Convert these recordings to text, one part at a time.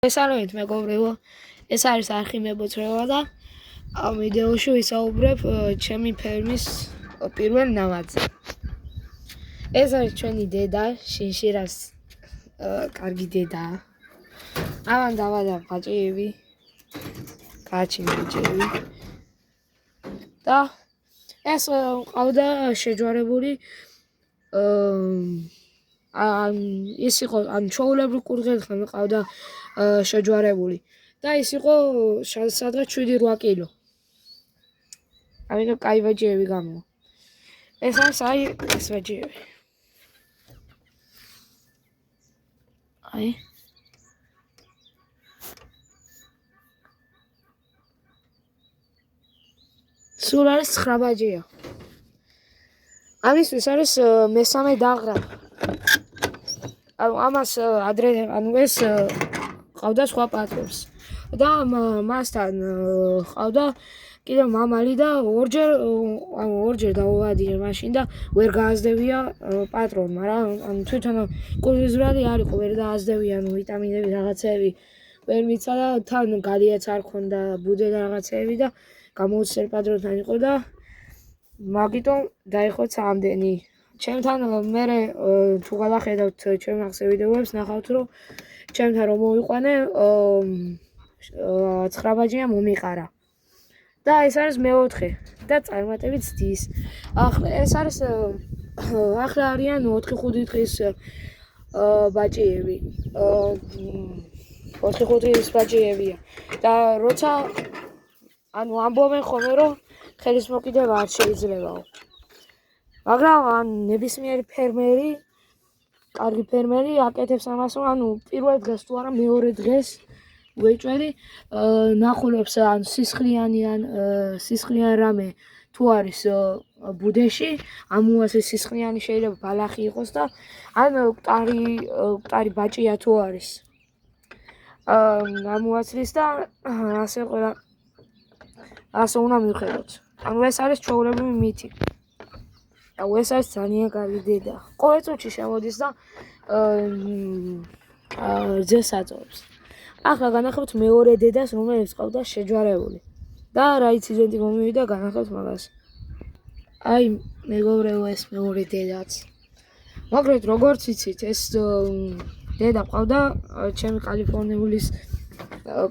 ესალოეთ მეგობრებო, ეს არის არხიმებოთრევა და ამ ვიდეოში ვისაუბრებ ჩემი ფერმის პირველ ნამაზზე. ეს არის ჩვენი დედა, შინშირას კარგი დედაა. ამან დავადა ბაჭიები, კაჩი ბიჭები. და ეს ყავდა შეჯვარებული ის იყო ჩვეულებრივ კურდღელთან ყავდა შეჯვარებული და ის იყო სადღაც 7-8 კილო. ამიტომ კაი ბაჭიები გამოვა. ეს არის ეს ბაჭიები. სულ არის 9 ბაჭია. ამისთვის არის მესამე დაღრა. ამას ეს ყავდა სხვა პატრონს და მასთან ყავდა კიდევ მამალი და ორჯერ დავადია მაშინ და ვერ გააზრდებია პატრონმა რა, თვითონ კურდღელზურადი არ იყო, ვერ დააზრდებია ვიტამინები რაღაცეები ვერ მიცა და თან გალიაც არ ქონდა ბუდე და რაღაცეები და გამოუცდელ პატრონთან იყო და მაგიტომ დაიხოცა ამდენი. ჩემთან მე თუ გადახედავთ ჩემს ახსე ვიდეოებს ნახავთ რომ ჩემთან რომ მოვიყვანე 9 ბაჭია მომიყარა. და ეს არის მეოთხე და წარმატებით ზრდის. ეს არის ახლა არიან 4-5 დღის ბაჭიები. 4-5 დღის ბაჭიებია. და როცა ამბობენ ხოლმე რომ ხელის მოკიდება არ შეიძლებაო. მაგრამ ნებისმიერი ფერმერი, კარგი ფერმერი აკეთებს ამას, რომ პირველ დღეს თუ არა მეორე დღეს უეჭველი ნახულობს სისხლიან რამე თუ არის ბუდეში, ამუასე სისხლიანი შეიძლება ბალახი იყოს და მკვდარი ბაჭია თუ არის ამუაცლის და ასე უნდა მივხედოთ. ეს არის ჩვეულებრივი მითი. ეს არის ძალიან კარგი დედა. ყოველ წუთში შემოდის და ძეს აწოვებს. ახლა განახებთ მეორე დედას, რომელიც ყავდა შეჯვარებული. და რა ინციდენტი მომივიდა, განახებთ მაგას. მეგობრებო, ეს მეორე დედაც. მაგრამ როგორც იცით, ეს დედა ყავდა ჩემი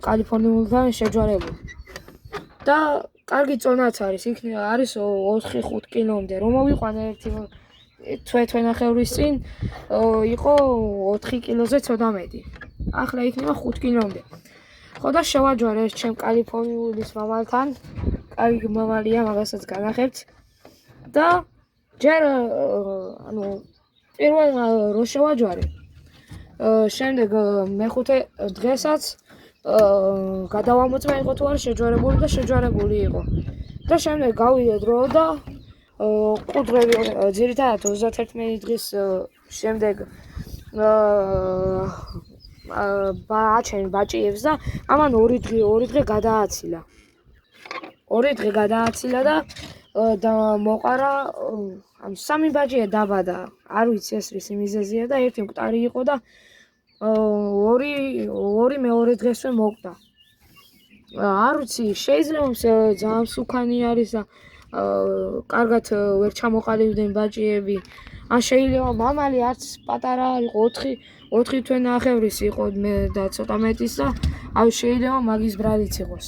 კალიფორნიულთან შეჯვარებული. და კარგი წონაც არის, იქნება არის 4-5 კილომდე. რომ მოვიყვანე ერთი თვე-თვენახევრის წინ იყო 4 კილოზე ცოტა მეტი. ახლა იქნება 5 კილომდე. ხო და შევაჯვარე ეს ჩემ კალიფორნიულის მამალთან. კარგი მამალია, მაგასაც განახებთ. და ჯერ პირველ რო შევაჯვარე. შემდეგ მეხუთე დღესაც გადავამოწმე იყო თუ არა შეჯვარებული და შეჯვარებული იყო. და შემდეგ გავიდე დრო და კურდღელი ძირითადად 31 დღის შემდეგ აჩენ ბაჭიებს და ამან 2 დღე გადააცილა. 2 დღე გადააცილა და მოყარა 3 ბაჭია დაბადა. არ ვიცი ეს რის მიზეზია და ერთი მკვდარი იყო და ორი მეორე დღესვე მოკვდა. არ ვიცი, შეიძლება ძალიან მსუქანი არის და კარგად ვერ ჩამოყალიბდნენ ბაჭიები. ან შეიძლება მამალი არც პატარა იყო, 4 თვენახევრის იყო და ცოტა მეტის და შეიძლება მაგის ბრალიც იყოს.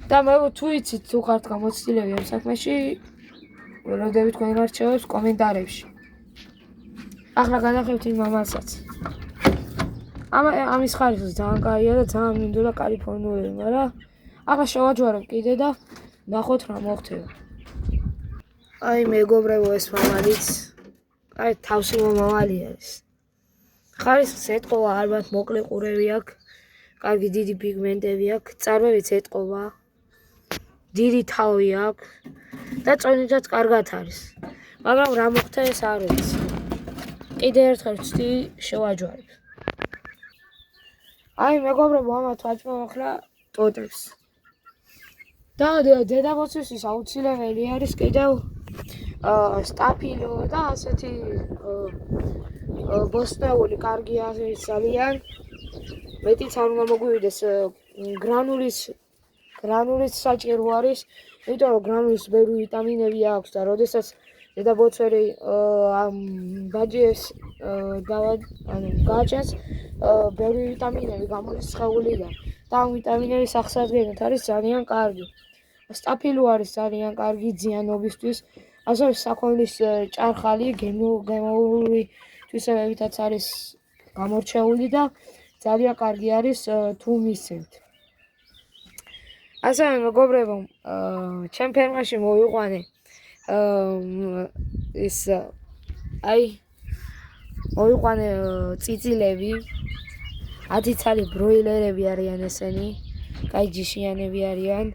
და მე თუ იცით თუ ხართ გამოცდილები ამ საქმეში, ველოდებით თქვენ არჩევებს კომენტარებში. ახლა განახებთ იმ მამალსაც. ამის ხარისხი ძალიან კაია და ძალიან მინდოდა კალიფორნიული, მაგრამ ახლა შევაჯვარებ კიდე და ნახოთ რა მოხდება. მეგობრებო, ეს მამალიც თავსი მომავალი არის. ხარისხს ეტყობა, ალბათ მოკლე ყურები აქვს, კარგი დიდი პიგმენტები აქვს, წარვებიც ეტყობა, დიდი თავი აქვს და წონითაც კარგად არის. მაგრამ რა მოხდა ეს არ ვიცი. კიდე ერთხელ ვცდი შევაჯვარებ. მეგობრებო, ამათ ვაჭმევ ახლა ტოტებს. და დედამოცვისთვის აუცილებელი არის კიდევ სტაფილო და ასეთი ბოსტნეული კარგი არის ძალიან. მეტიც არ უნდა მოგვივიდეს გრანულის საჭირო არის, იმიტომ რომ გრანულის ბევრი ვიტამინები აქვს და როდესაც დედაბოწვერი ამ ბაჯებს გააჩენს ბევრი ვიტამინები გამოდის სხეულიდან და ამ ვიტამინების აღსადგენად არის ძალიან კარგი. სტაფილო არის ძალიან კარგი ძიანობისთვის, ასევე საქონლის ჭარხალი გემოვული თვისებებითაც არის გამორჩეული და ძალიან კარგი არის თუ მისცემთ. ასევე მეგობრებო, ჩემ ფერმაში მოვიყვანე მოვიყვანე წიწილები, 10 ცალი ბროილერები არიან ესენი, კაი ჯიშიანები არიან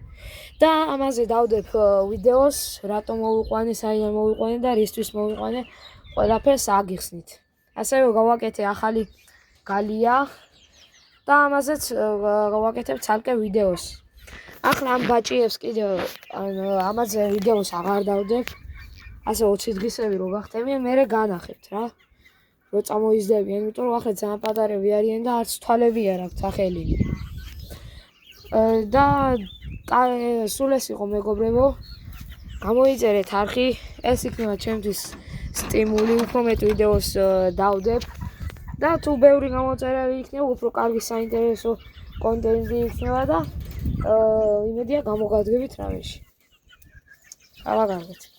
და ამაზე დავდებ ვიდეოს, რატომ მოვიყვანე, საიდან მოვიყვანე და რისთვის მოვიყვანე, ყველაფერს აგიხსნით. ასევე გავაკეთე ახალი გალია და ამაზეც გავაკეთებ ცალკე ვიდეოს. ახლა ამ ბაჭიებს კიდევ ამაზე ვიდეოს აღარ დავდებ. ასე 20 დღისები რო გახდებიან, მერე განახებთ რა. რო წამოიზრდებიან, იმიტომ რომ ახლა ძალიან პატარები არიან და არც თვალები არ აქვთ ახელინი. და სულ ეს იყო მეგობრებო. გამოიწერეთ არხი, ეს იქნება ჩემთვის სტიმული, უფრო მეტ ვიდეოს დავდებ. და თუ ბევრი გამოწერები იქნება, უფრო კარგი საინტერესო კონტენტი იქნება და იმედია გამოგადგებით რამეში. არა კარგად.